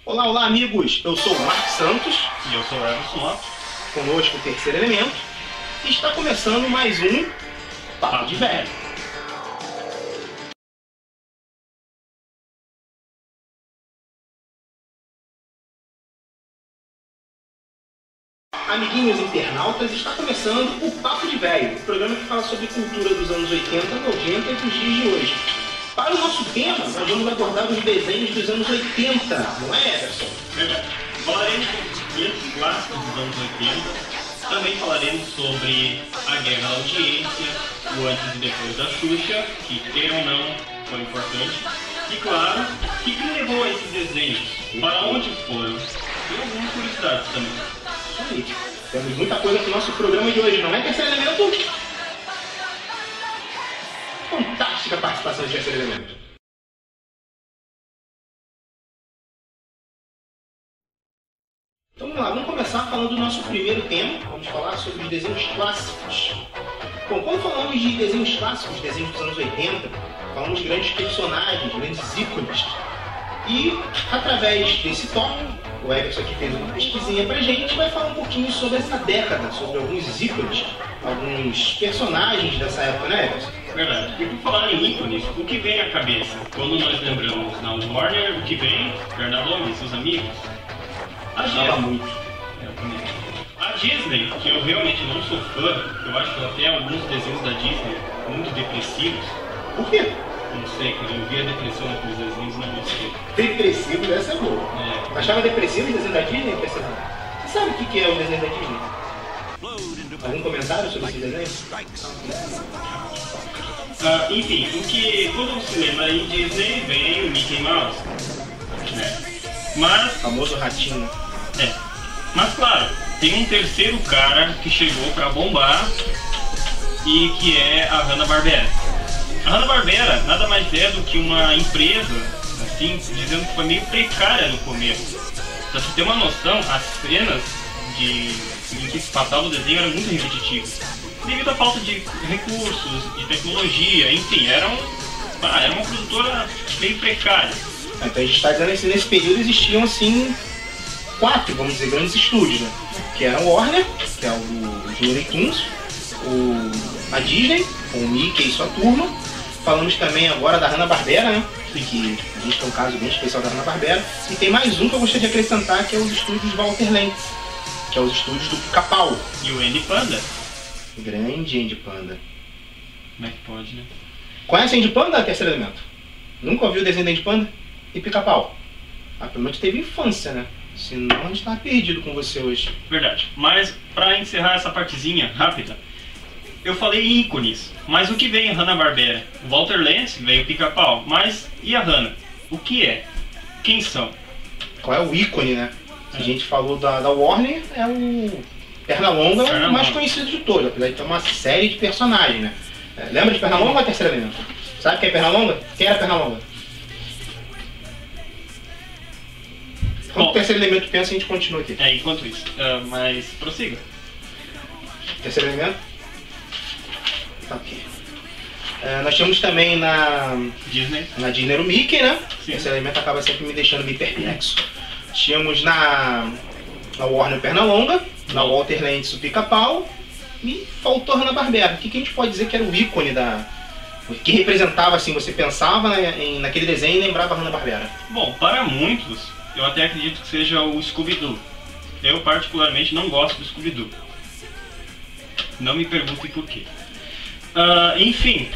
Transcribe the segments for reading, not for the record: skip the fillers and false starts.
Olá, olá amigos, eu sou o Marcos Santos e eu sou o Everson Lopes, conosco o Terceiro Elemento, e está começando mais um Papo de Velho. Amiguinhos internautas, está começando o Papo de Velho, o programa que fala sobre cultura dos anos 80, 90 e dos dias de hoje. Para o nosso tema, nós vamos abordar os desenhos dos anos 80, não é, Everson? Verdade. Falaremos sobre os clássicos dos anos 80, também falaremos sobre a Guerra da Audiência, o antes e depois da Xuxa, que, queiram ou não, foi importante. E claro, o que levou a esses desenhos? Para onde foram? E algumas curiosidades também. Isso aí. Temos muita coisa para o nosso programa de hoje, não é, Terceiro Elemento? Fantástica participação de Terceiro Elemento. Então vamos lá, vamos começar falando do nosso primeiro tema. Vamos falar sobre os desenhos clássicos. Bom, quando falamos de desenhos clássicos, desenhos dos anos 80, falamos de grandes personagens, grandes ícones. E através desse tópico, o Everson aqui fez uma pesquisinha pra gente e vai falar um pouquinho sobre essa década, sobre alguns ícones, alguns personagens dessa época, né, Everson? Verdade. E por falar em ícones, o que vem à cabeça? Quando nós lembramos na Warner, o que vem? Bernardo e seus amigos. A Disney. Muito. A Disney, que eu realmente não sou fã, eu acho até alguns desenhos da Disney muito depressivos. Por quê? Não sei, quando eu vi a depressão naqueles desenhos, não gostei. Depressivo, essa é boa. É. Achava depressivo o desenho da Disney? Você sabe o que é o desenho da Disney? Algum comentário sobre esse desenho? Enfim, quando você lembra em Disney, vem o Mickey Mouse. Né? Mas... Famoso ratinho. É. Mas claro, tem um terceiro cara que chegou pra bombar e que é a Hanna-Barbera. A Hanna-Barbera nada mais é do que uma empresa, assim, dizendo que foi meio precária no começo. Pra você ter uma noção, as cenas em que se passava o desenho eram muito repetitivas. Devido à falta de recursos, de tecnologia, enfim, era uma produtora meio precária. Então a gente está dizendo que nesse período existiam assim 4, vamos dizer, grandes estúdios, né? Que eram o Warner, que é o do Looney Tunes, a Disney, com o Mickey e sua turma. Falamos também agora da Hanna-Barbera, né? Que a gente tem um caso bem especial da Hanna-Barbera. E tem mais um que eu gostaria de acrescentar, que é os estúdios Walter Lantz, que é os estúdios do Pica-Pau. E o Andy Panda. Grande Andy Panda. Como é que pode, né? Conhece Andy Panda, Terceiro Elemento? Nunca ouviu o desenho de Andy Panda? E Pica-Pau? Pelo menos teve infância, né? Senão a gente tava perdido com você hoje. Verdade. Mas, pra encerrar essa partezinha rápida, eu falei em ícones. Mas o que vem a Hanna-Barbera? O Walter Lantz veio o Pica-Pau. Mas e a Hanna? O que é? Quem são? Qual é o ícone, né? A gente falou da Warner, é o Pernalonga, o mais conhecido de todos, apesar de ter uma série de personagens, né? Lembra de Pernalonga ou Terceiro Elemento? Sabe quem é Pernalonga? Quem era Pernalonga? Enquanto o Terceiro Elemento pensa, a gente continua aqui. Enquanto isso. Mas prossiga. Terceiro Elemento? Ok. Nós temos também na Disney o Mickey, né? Sim. Esse elemento acaba sempre me deixando meio perplexo. Tínhamos na Warner o Pernalonga, na Walter Lantz o Pica-Pau e faltou a Hanna-Barbera. O que a gente pode dizer que era o ícone o que representava, assim, você pensava naquele desenho e lembrava a Hanna-Barbera? Bom, para muitos, eu até acredito que seja o Scooby-Doo. Eu particularmente não gosto do Scooby-Doo. Não me perguntem por quê. Enfim.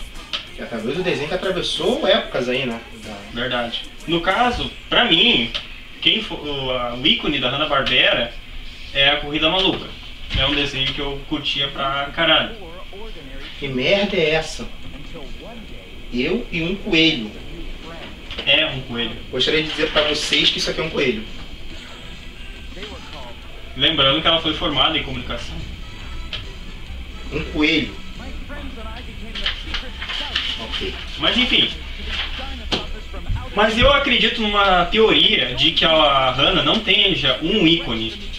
Que talvez o desenho que atravessou épocas aí, né? Verdade. No caso, pra mim, o ícone da Hanna-Barbera é a Corrida Maluca. É um desenho que eu curtia pra caralho. Que merda é essa? Eu e um coelho. É um coelho. Gostaria de dizer pra vocês que isso aqui é um coelho. Lembrando que ela foi formada em comunicação. Um coelho. Ok. Mas enfim. Mas eu acredito numa teoria de que a Hanna não tenha um ícone.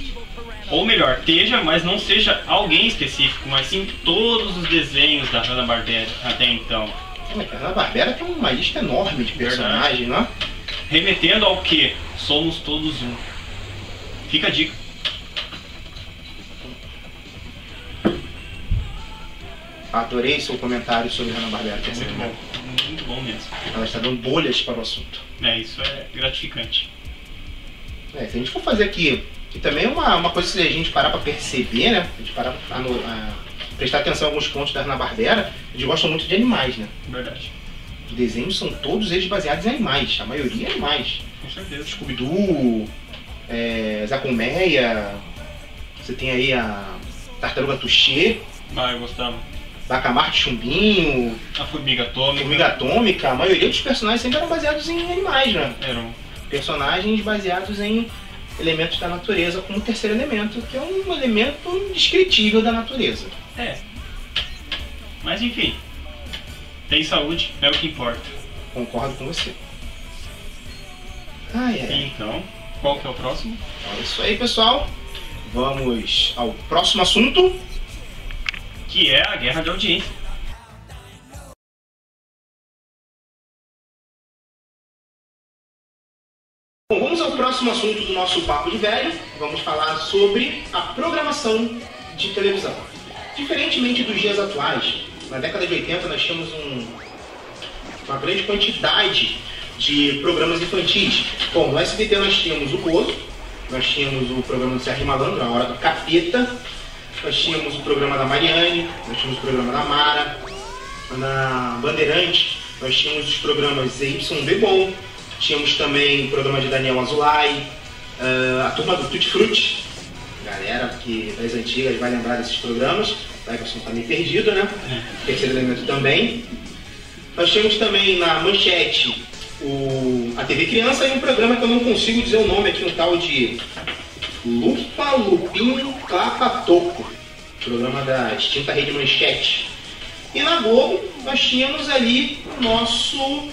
Ou melhor, esteja, mas não seja alguém específico, mas sim todos os desenhos da Hanna-Barbera até então. A Hanna-Barbera tem uma lista enorme de personagens, não é? remetendo ao que? Somos todos um. Fica a dica. Adorei seu comentário sobre Hanna-Barbera. Muito bom mesmo. Ela está dando bolhas para o assunto. Isso é gratificante. Se a gente for fazer aqui, que também é uma coisa que a gente parar para perceber, né? A gente parar para prestar atenção em alguns pontos da Hanna-Barbera, eles gostam muito de animais, né? Verdade. Os desenhos são todos eles baseados em animais, a maioria é animais. Com certeza. Scooby-Doo, Zé Colmeia, você tem aí a Tartaruga Touché. Eu gostava. Bacamarte Chumbinho, a Formiga Atômica. A maioria dos personagens sempre eram baseados em animais, né? Eram personagens baseados em elementos da natureza, como o terceiro elemento, que é um elemento indescritível da natureza. Mas enfim, tem saúde, é o que importa. Concordo com você. Então, qual que é o próximo? É isso aí, pessoal. Vamos ao próximo assunto, que é a guerra de audiência. Bom, vamos ao próximo assunto do nosso Papo de Velho. Vamos falar sobre a programação de televisão. Diferentemente dos dias atuais, na década de 80 nós tínhamos uma grande quantidade de programas infantis. Bom, no SBT nós tínhamos o Bozo, nós tínhamos o programa do Serginho Malandro, A Hora do Capeta, nós tínhamos o programa da Mariane, nós tínhamos o programa da Mara. Na Bandeirante nós tínhamos os programas YB Bom, tínhamos também o programa de Daniel Azulay, a turma do Tutti Frutti. Galera que das antigas vai lembrar desses programas, vai que está meio perdido, né? Terceiro elemento também. Nós tínhamos também na Manchete a TV Criança e um programa que eu não consigo dizer o nome aqui, um tal de Lupa Lupin Clapatoco, programa da extinta Rede Manchete. E na Globo nós tínhamos ali o nosso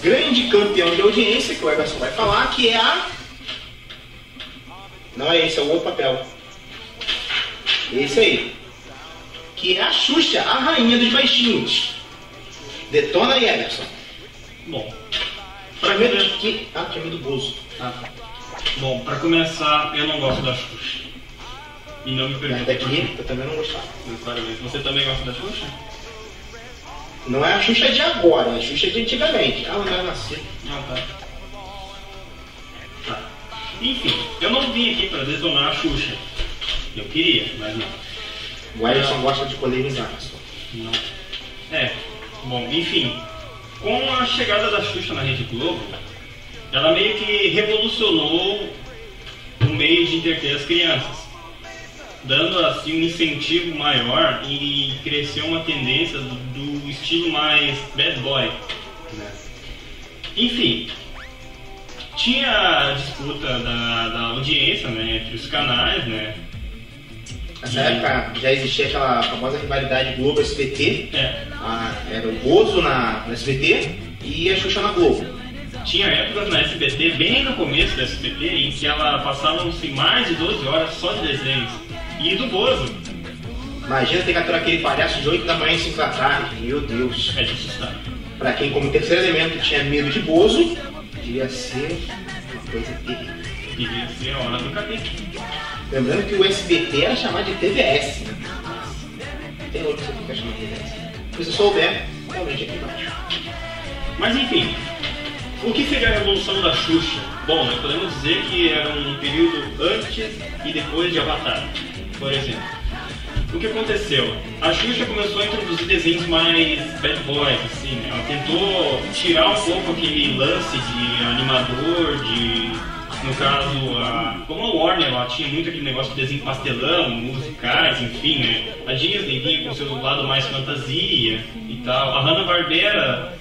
grande campeão de audiência, que o Everson vai falar, que é não é esse, é o outro papel. Esse aí. Que é a Xuxa, a rainha dos baixinhos. Detona aí, Everson. Bom, tinha medo do Bozo. Bom, pra começar, eu não gosto da Xuxa. E não me pergunto. Daqui eu também não gostava. Você também gosta da Xuxa? Não é a Xuxa de agora, é a Xuxa de antigamente. Ela não era nascida. Tá. Enfim, eu não vim aqui pra detonar a Xuxa. Eu queria, mas não. O Everson gosta de polemizar, pessoal. Não. Bom, enfim. Com a chegada da Xuxa na Rede Globo, ela meio que revolucionou o meio de entreter as crianças, dando assim um incentivo maior e cresceu uma tendência do estilo mais bad boy, né? Enfim, tinha a disputa da audiência, né, entre os canais, né? Nessa época já existia aquela famosa rivalidade Globo-SBT. Era o Bozo na SBT e a Xuxa na Globo. Tinha épocas na SBT, bem no começo da SBT, em que ela passava-se mais de 12 horas só de desenhos. E do Bozo. Imagina ter que aturar aquele palhaço de 8 da manhã e 5 da tarde. Meu Deus. É de assustar. Pra quem, como terceiro elemento, tinha medo de Bozo, devia ser uma coisa terrível. Devia ser a Hora do Capeta. Lembrando que o SBT era chamado de TVS. Tem outro que fica chamado de TVS. Se você souber, realmente aqui embaixo. Mas enfim, o que seria a revolução da Xuxa? Bom, nós podemos dizer que era um período antes e depois de Avatar, por exemplo. O que aconteceu? A Xuxa começou a introduzir desenhos mais bad boys, assim, né? Ela tentou tirar um pouco aquele lance de animador, no caso, como a Warner, ela tinha muito aquele negócio de desenho pastelão, musicais, enfim, né? A Disney vinha com seu lado mais fantasia e tal. A Hanna-Barbera...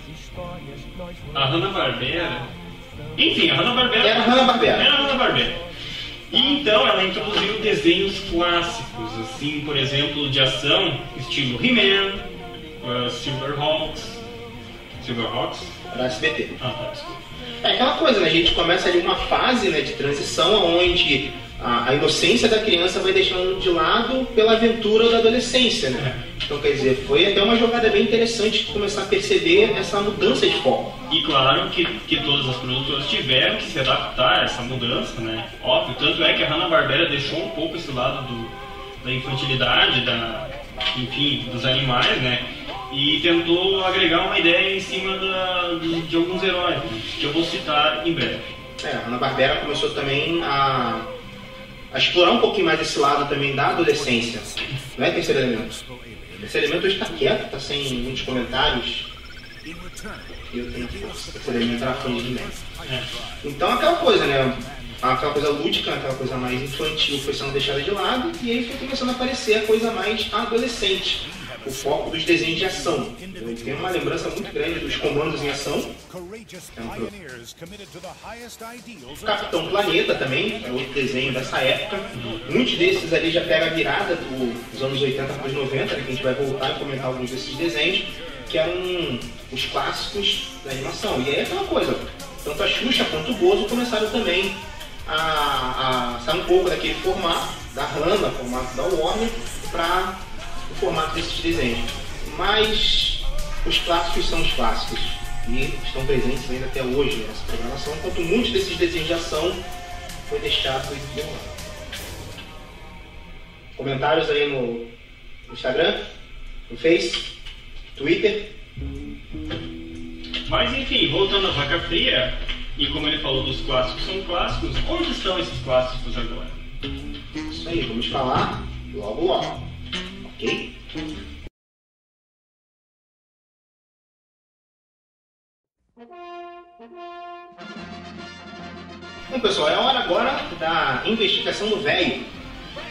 Enfim, a Hanna-Barbera... Era a Hanna-Barbera. E então ela introduziu desenhos clássicos, assim, por exemplo, de ação, estilo He-Man, Silverhawks, Silverhawks? Era SBT. Ah, tá, desculpa. É aquela coisa, né? A gente começa ali uma fase, né, de transição onde a inocência da criança vai deixando de lado pela aventura da adolescência, né? Então, quer dizer, foi até uma jogada bem interessante começar a perceber essa mudança de foco. E claro que todas as produtoras tiveram que se adaptar a essa mudança, né? Óbvio, tanto é que a Hanna-Barbera deixou um pouco esse lado da infantilidade, enfim, dos animais, né? E tentou agregar uma ideia em cima de alguns heróis, né? Que eu vou citar em breve. A Hanna-Barbera começou também a explorar um pouquinho mais esse lado também da adolescência. Não é Terceiro Elemento? Terceiro Elemento hoje está quieto, está sem muitos comentários. Eu tenho força. Terceiro Elemento era fã de He-Man. Então aquela coisa, né? Aquela coisa lúdica, aquela coisa mais infantil foi sendo deixada de lado, e aí foi começando a aparecer a coisa mais adolescente. O foco dos desenhos de ação. Eu tenho uma lembrança muito grande dos Comandos em Ação. Capitão Planeta também, é outro desenho dessa época. Muitos desses ali já pega a virada dos anos 80 para os 90, né, que a gente vai voltar e comentar alguns desses desenhos, que eram os clássicos da animação. E aí é aquela coisa, tanto a Xuxa quanto o Bozo começaram também a sair um pouco daquele formato da Hanna, formato da Warner, para o formato desses desenhos. Mas os clássicos são os clássicos e estão presentes ainda até hoje nessa programação, enquanto muitos desses desenhos de ação foi deixado de lado. Comentários aí no Instagram, no Face, Twitter. Mas enfim, voltando à vaca fria, e como ele falou dos clássicos são clássicos, onde estão esses clássicos agora? Isso aí, vamos falar logo logo. Ok? Bom, pessoal, é a hora agora da investigação do velho.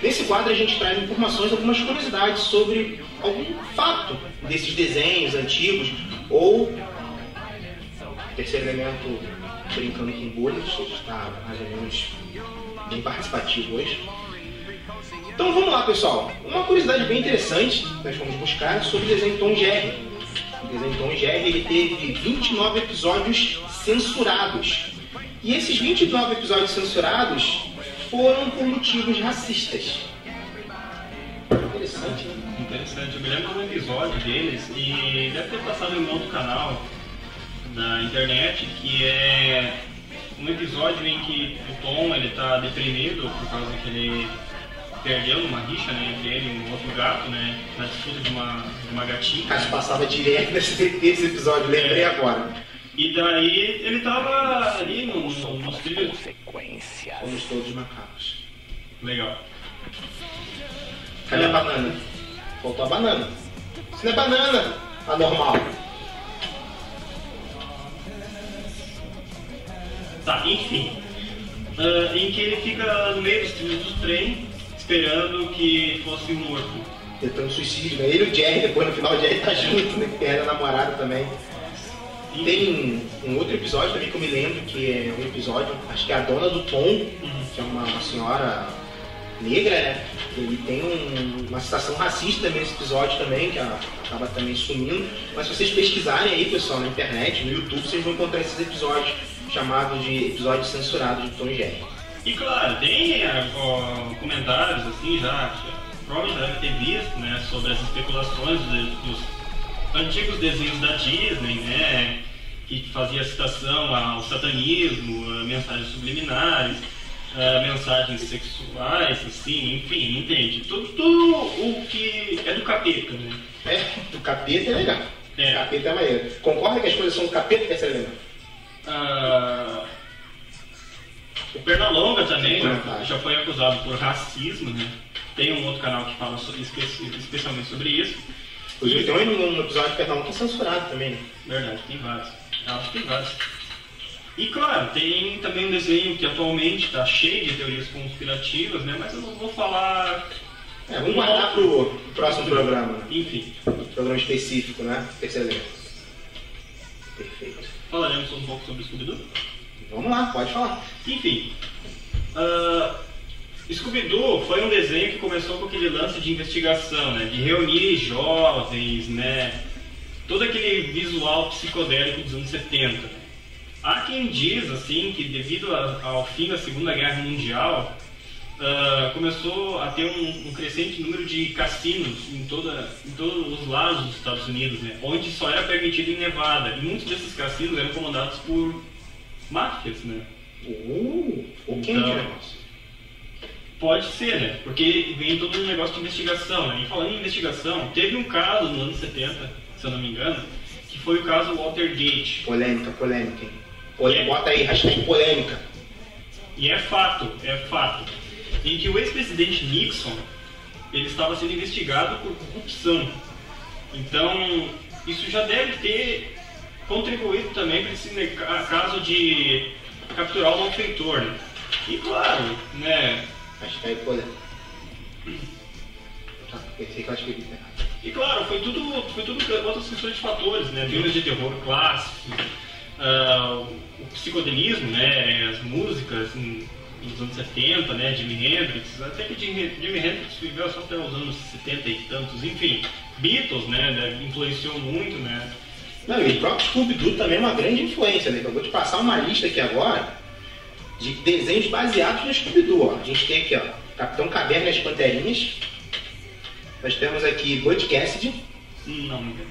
Nesse quadro a gente traz informações, algumas curiosidades sobre algum fato desses desenhos antigos ou Terceiro Elemento brincando com bolhas, está mais ou menos bem participativo hoje. Então vamos lá, pessoal. Uma curiosidade bem interessante que nós vamos buscar sobre o desenho Tom e Jerry. O desenho Tom e Jerry ele teve 29 episódios censurados. E esses 29 episódios censurados foram por motivos racistas. Interessante, né? Interessante. Eu me lembro de um episódio deles, e deve ter passado em um outro canal da internet, que é um episódio em que o Tom ele tá deprimido por causa que ele perdeu numa rixa, né, entre ele e um outro gato, né, na disputa de uma gatinha. Acho que passava direto nesse episódio, lembrei agora. E daí ele tava ali nos trilhos. Somos todos macacos. Legal. Cadê a banana? Faltou a banana. Isso não é banana, anormal. Tá, enfim. Em que ele fica no meio dos trilhos do trem, esperando que fosse morto. Tentando suicídio, né? Ele e o Jerry, depois no final o Jerry tá junto, né? Que era namorado também. E tem um outro episódio também que eu me lembro, que é um episódio, acho que é a dona do Tom, que é uma senhora negra, né? Ele tem uma citação racista também nesse episódio também, que acaba também sumindo. Mas se vocês pesquisarem aí, pessoal, na internet, no YouTube, vocês vão encontrar esses episódios chamados de episódios censurados de Tom e Jerry. E claro, tem comentários assim já provavelmente já deve ter visto, né, sobre as especulações dos antigos desenhos da Disney, né, que fazia citação ao satanismo, a mensagens subliminares, mensagens sexuais, assim, enfim, entende? Tudo o que é do capeta, né? Do capeta é legal. Capeta é maneiro. Concorda que as coisas são do capeta, que é essa legal? O Pernalonga também já foi acusado por racismo, né? Tem um outro canal que fala especialmente sobre isso. Inclusive tem um episódio de Pernalonga que é censurado também, né? Verdade, tem vários. Acho que tem vários. E claro, tem também um desenho que atualmente está cheio de teorias conspirativas, né? Mas eu não vou falar... vamos guardar pro próximo programa. Enfim. Programa específico, né? Terceiro Elemento. Perfeito. Falaremos um pouco sobre o Scooby-Doo? Vamos lá, pode falar. Enfim. Scooby-Doo foi um desenho que começou com aquele lance de investigação, né? De reunir jovens, né? todo aquele visual psicodélico dos anos 70. Há quem diz assim que devido ao fim da Segunda Guerra Mundial começou a ter um crescente número de cassinos em todos os lados dos Estados Unidos, né? Onde só era permitido em Nevada, e muitos desses cassinos eram comandados por máfias, né? Então, pode ser, né? Porque vem todo um negócio de investigação, né? E falando em investigação, teve um caso nos anos 70, se eu não me engano, que foi o caso Watergate. Polêmica, hein? Bota aí, hashtag polêmica. E é fato, em que o ex-presidente Nixon, ele estava sendo investigado por corrupção. Então, isso já deve ter contribuído também para esse caso de capturar o malfeitor, né? E claro, né? Hashtag polêmica. Pensei que eu acho que E claro, foi tudo outras questões de fatores, né? Filmes de terror clássicos, o psicodelismo, né? As músicas nos anos 70, né? Jimi Hendrix, até que Jimi Hendrix viveu só até os anos 70 e tantos, enfim, Beatles, né? Influenciou muito, né? Não, e o próprio Scooby-Doo também é uma grande influência, né? Eu vou te passar uma lista aqui agora de desenhos baseados no Scooby-Doo. A gente tem aqui, ó, Capitão Caverna e as Panterinhas. Nós temos aqui Butch Cassidy. Não me engano.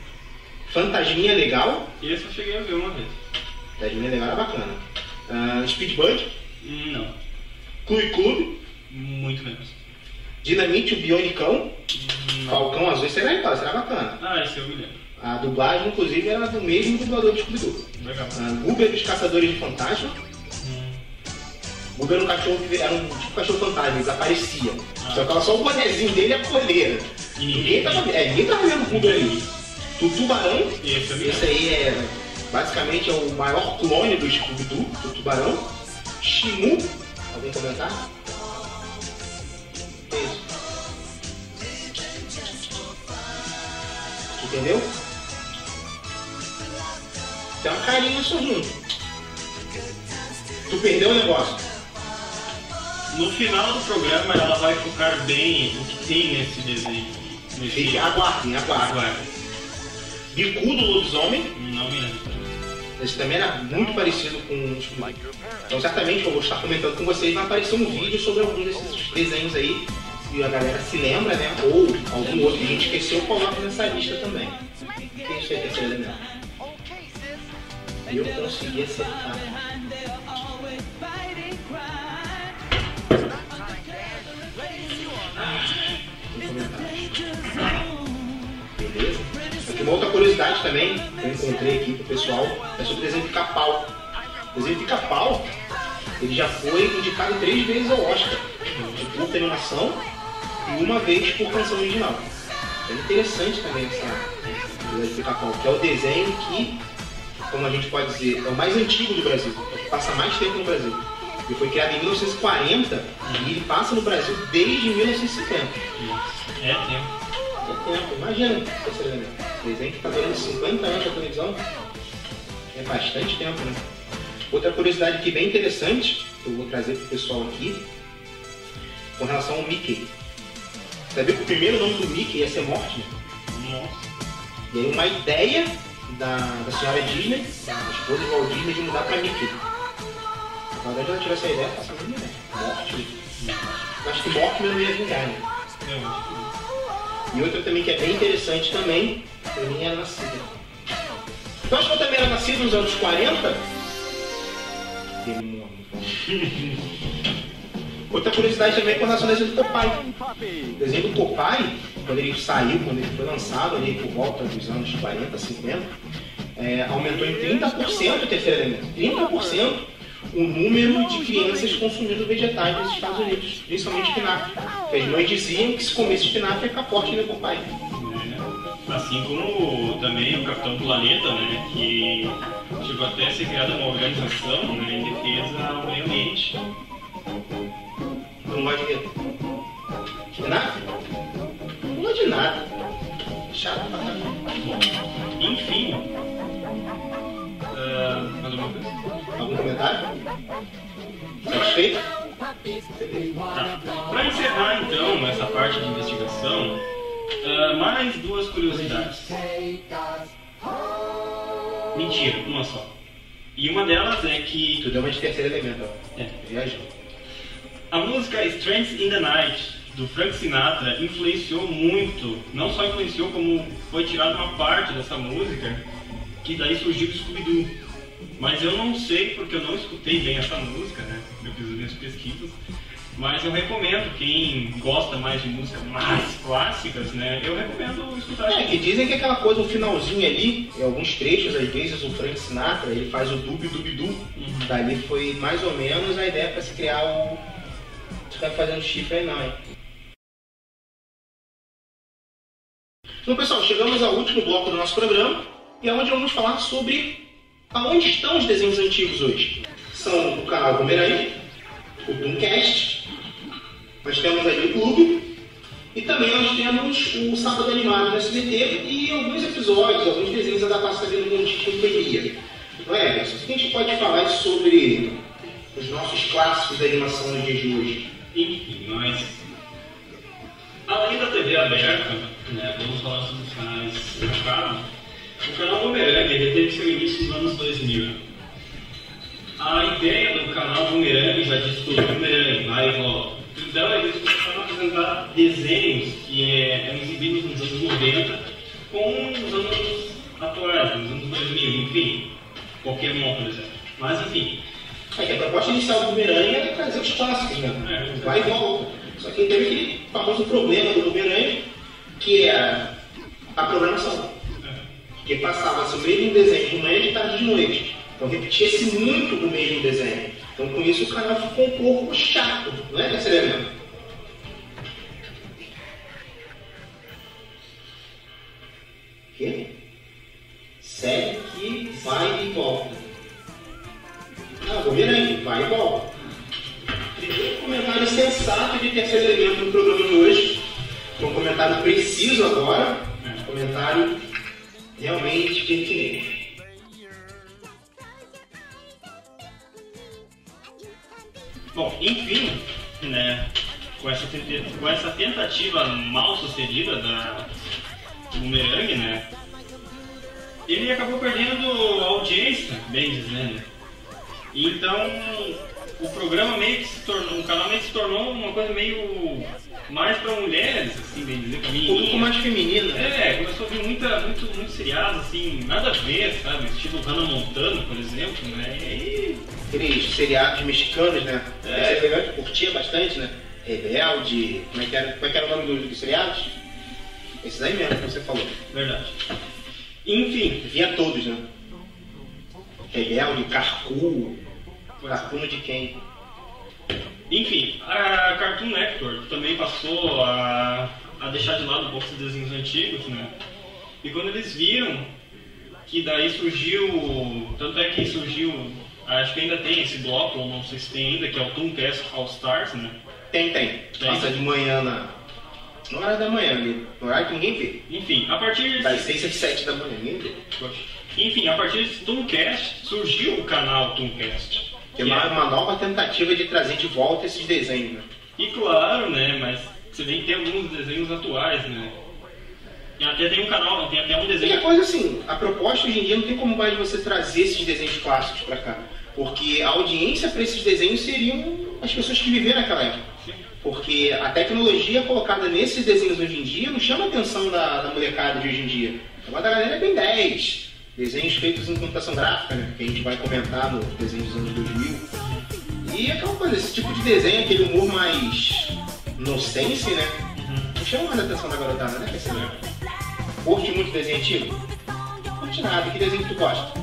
Fantasminha Legal. Esse eu cheguei a ver uma vez. Fantasminha Legal era bacana. Speedbug. Não. Clube. Muito menos. Dinamite, o Bionicão. Falcão Azul, esse era legal, esse era bacana. Esse eu me lembro. A dublagem, inclusive, era do mesmo dublador do Scooby-Doo. Legal. Guber dos Caçadores de Fantasma. Guber era um cachorro que era um tipo cachorro fantasma, ele desaparecia. Só tava só o bonezinho dele e a coleira. Ninguém tava vendo o Guber ali. O Tubarão, esse aí é basicamente o maior clone do Scooby-Doo, o Tubarão. Shimu, alguém comentar? Isso. Entendeu? Tem uma carinha sorrindo. Tu perdeu o negócio. No final do programa ela vai focar bem o que tem nesse desenho. Aguardem. Bicudo Lobisomem. Não me lembro. Esse também era muito parecido com o Scooby-Doo. Então certamente eu vou estar comentando com vocês, vai aparecer um vídeo sobre alguns desses desenhos aí. E a galera se lembra, né? Ou algum outro que a gente esqueceu, coloca nessa lista também. Quem isso aí tem que ser elemento? Eu consegui acertar. Beleza? Aqui uma outra curiosidade também que eu encontrei aqui pro pessoal é sobre o desenho de Pica-Pau. O desenho de Pica-Pau, ele já foi indicado 3 vezes ao Oscar, de curta animação e 1 vez por canção original. É interessante também essa desenho de Pica-Pau, que é o desenho que, como a gente pode dizer, é o mais antigo do Brasil, é o que passa mais tempo no Brasil. Ele foi criado em 1940 e ele passa no Brasil desde 1970. É tempo. Imagina, desenho que está durando 50 anos na televisão. É bastante tempo, né? Outra curiosidade aqui bem interessante, que eu vou trazer para o pessoal aqui, com relação ao Mickey. Sabia que o primeiro nome do Mickey ia ser Mortimer? Nossa. E aí uma ideia da senhora Disney, a esposa de Walt Disney, de mudar para Mickey. Na verdade ela tirou essa ideia passando de mulher. Mortimer. Eu acho que Mortimer não ia vingar, né? E outra também que é bem interessante também, pra mim era nascida. Eu acho que eu também era nascido nos anos 40. Outra curiosidade também é com relação ao desenho do Popeye. O desenho do Popeye, quando ele saiu, quando ele foi lançado ali por volta dos anos 40, 50, aumentou em 30% o terceiro elemento. 30% o número de crianças consumindo vegetais nos Estados Unidos, principalmente espinafre. As mães diziam que se comesse espinafre ia ficar forte no Popeye. Assim como também o Capitão Planeta, né, que chegou até a ser criada uma organização, né, em defesa ao meio ambiente. Não gosto de espinafre? Não gosto de nada. Chato pra caramba. Enfim. Mais alguma coisa? Algum comentário? Satisfeito? Tá. Para encerrar então essa parte de investigação, mais 2 curiosidades. Mentira, uma só. E uma delas é que... Tu deu uma de terceiro elemento, ó. Viajou. A música Strange in the Night, do Frank Sinatra, influenciou muito. Não só influenciou, como foi tirada uma parte dessa música, que daí surgiu o Scooby-Doo. Mas eu não sei, porque eu não escutei bem essa música, né? Eu fiz as minhas pesquisas. Mas eu recomendo, quem gosta mais de músicas mais clássicas, né? Eu recomendo escutar. Que dizem que aquela coisa, o finalzinho ali, em alguns trechos, às vezes o Frank Sinatra, ele faz o dubi-dubi-du. Dali foi mais ou menos a ideia para se criar o... Ficar fazendo chifre aí não, hein? Então, pessoal, chegamos ao último bloco do nosso programa e é onde vamos falar sobre aonde estão os desenhos antigos hoje. São o canal Boomerang, o Tooncast, nós temos aí o Clube e também nós temos o Sábado Animado do SBT e alguns episódios, alguns desenhos adaptados também no mundo de companhia. Não é, Emerson? O que a gente pode falar sobre os nossos clássicos da animação nos dias de hoje? Enfim, nós, além da TV aberta, né, vamos falar sobre os canais de cabo. O canal Boomerang teve seu início nos anos 2000. A ideia do canal Boomerang já diz tudo, Boomerang, vai e volta. Então eles começaram a apresentar desenhos que eram exibidos nos anos 90 com os anos atuais, nos anos 2000, enfim, Pokémon, por exemplo. Mas enfim. A proposta inicial do Boomerang era trazer os clássicos, né? Vai e volta. Só que teve aquele famoso problema do Boomerang, que é a programação. Porque passava-se o mesmo desenho de manhã, de tarde e de noite. Então repetia-se muito o mesmo desenho. Então com isso o canal ficou um pouco chato, não é, terceiro elemento? O quê? Série que vai e volta. Ah, Boomerang, vai e volta. Primeiro comentário sensato de terceiro elemento do programa de hoje. Um comentário preciso agora. Um comentário realmente pertinente. Bom, enfim, né, com essa tentativa mal sucedida do Boomerang, né, ele acabou perdendo a audiência, bem dizendo. Então, o programa meio que se tornou, o canal meio que se tornou uma coisa meio mais para mulheres, assim, bem dizer, para menininhas. Um pouco mais feminino, né? Começou a vir muito seriado, assim, nada a ver, sabe? Estilo Hannah Montana, por exemplo, né? E aqueles seriados mexicanos, né? Esse elemento curtia bastante, né? Rebelde, como é que era o nome dos seriados? Esses aí mesmo que você falou. Verdade. Enfim. Via todos, né? Rebelde, Carcuno de quem? Enfim, a Cartoon Network também passou a deixar de lado um pouco esses desenhos antigos, né? E quando eles viram que daí surgiu, tanto é que surgiu, acho que ainda tem esse bloco, ou não sei se tem ainda, que é o Tooncast All Stars, né? Tem. Passa de manhã no horário da manhã ali, no horário que ninguém vê. Enfim, a partir das 6 às 7 da manhã, ninguém vê. Enfim, a partir desse Tooncast surgiu o canal Tooncast. Que é uma nova tentativa de trazer de volta esses desenhos, né? E claro, né, mas você vê que tem alguns desenhos atuais, né? E até tem um canal, tem até um desenho... E a coisa assim, a proposta hoje em dia não tem como mais você trazer esses desenhos clássicos pra cá. Porque a audiência para esses desenhos seriam as pessoas que viveram naquela época. Sim. Porque a tecnologia colocada nesses desenhos hoje em dia não chama a atenção da molecada de hoje em dia. Agora da galera é bem 10. Desenhos feitos em computação gráfica, né? Que a gente vai comentar nos desenhos dos anos 2000. E aquela coisa, esse tipo de desenho, aquele humor mais inocência, né? Não chama mais a atenção da garotada, né? Curte muito desenho antigo? Curte nada, que desenho que tu gosta?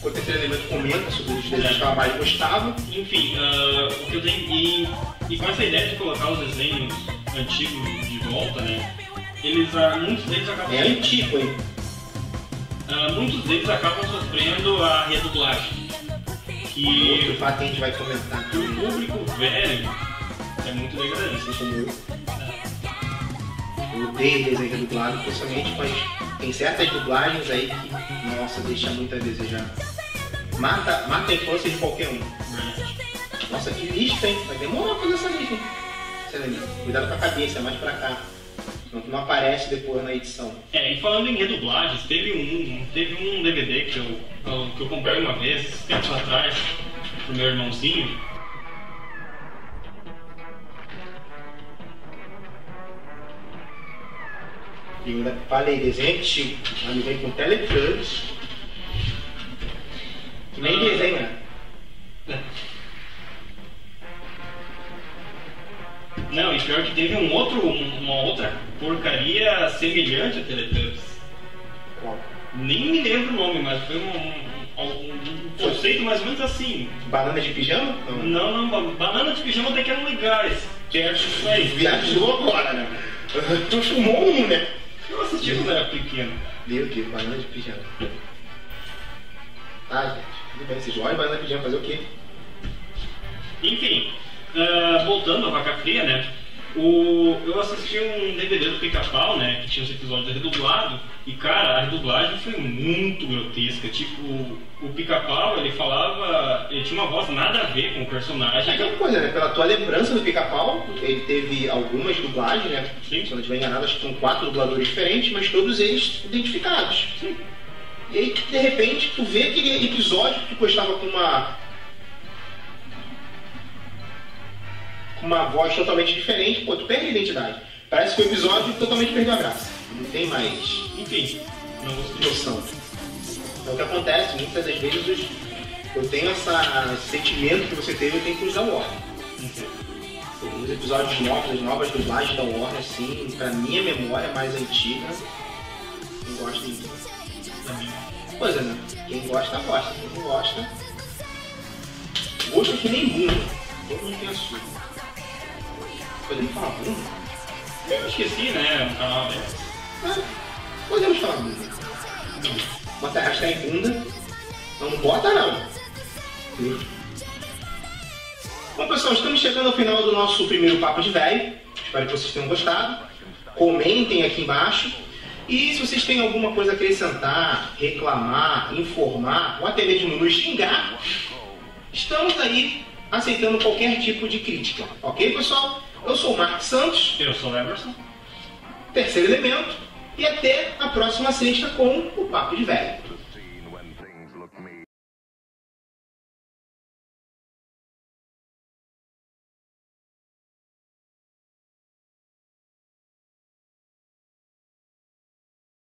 O terceiro elemento comenta sobre os desenhos que ela mais gostava. Enfim, o que eu tenho. E com essa ideia de colocar os desenhos antigos de volta, né? Muitos deles acabam. É antigo, hein? Muitos deles acabam sofrendo a redublagem. Que outro fato que a gente vai comentar. Que o público velho é muito degradante. Eu odeio desenho redublado, principalmente tem certas dublagens aí que, nossa, deixa muito a desejar. Mata a infância de qualquer um. Nossa, que lista, hein? Vai demorar pra fazer essa lista, hein? Cuidado com a cabeça, é mais pra cá. Não aparece depois na edição. E falando em redublagens, teve um DVD que eu comprei uma vez, tempos atrás, pro meu irmãozinho. E eu ainda falei, desenho antigo, ele vem com Teletubbies. Que nem desenho, né? Não, e pior que teve uma outra porcaria semelhante a Teletubbies. Qual? Nem me lembro o nome, mas foi um conceito mais ou menos assim. Banana de pijama? Não, banana de pijama até que eram legais. Que era isso aí. Viajou agora, né? Tu fumou um, né? Eu assisti quando era pequeno. Meu Deus, banana de pijama. Tá, gente. Tudo bem, vocês olham banana de pijama fazer o quê? Enfim, voltando à Vaca Fria, né? Eu assisti um DVD do Pica-Pau, né? Que tinha os episódios redublados. E, cara, a redublagem foi muito grotesca. Tipo, o Pica-Pau, ele tinha uma voz nada a ver com o personagem. É aquela coisa, né? Pela tua lembrança do Pica-Pau, ele teve algumas dublagens, né? Sim. Se eu não estiver enganado, acho que são 4 dubladores diferentes, mas todos eles identificados. Sim. E aí, de repente, tu vê aquele episódio que tu gostava com uma voz totalmente diferente, pô, tu perde a identidade. Parece que o episódio totalmente perdeu a graça. Não tem mais, Enfim, não gostei. noção. Então o que acontece, muitas das vezes eu tenho esse sentimento que você teve, eu tenho que usar o Warner. Os episódios novos, as novas dublagens da Warner, assim, pra minha memória mais antiga, não gosto muito. Pois é, né? Quem gosta, gosta. Quem não gosta, gosto que nem bunda. Todo mundo tem a sua. Podemos falar bunda? Eu esqueci, né? Um canal dele. Podemos falar bunda. Bota a hashtag bunda. Não bota não. Bom, pessoal, estamos chegando ao final do nosso primeiro Papo de Velho. Espero que vocês tenham gostado. Comentem aqui embaixo. E se vocês têm alguma coisa a acrescentar, reclamar, informar, ou até mesmo nos xingar, estamos aí aceitando qualquer tipo de crítica. Ok, pessoal? Eu sou o Marcos Santos. Eu sou o Everson. Terceiro Elemento. E até a próxima sexta com o Papo de Velho.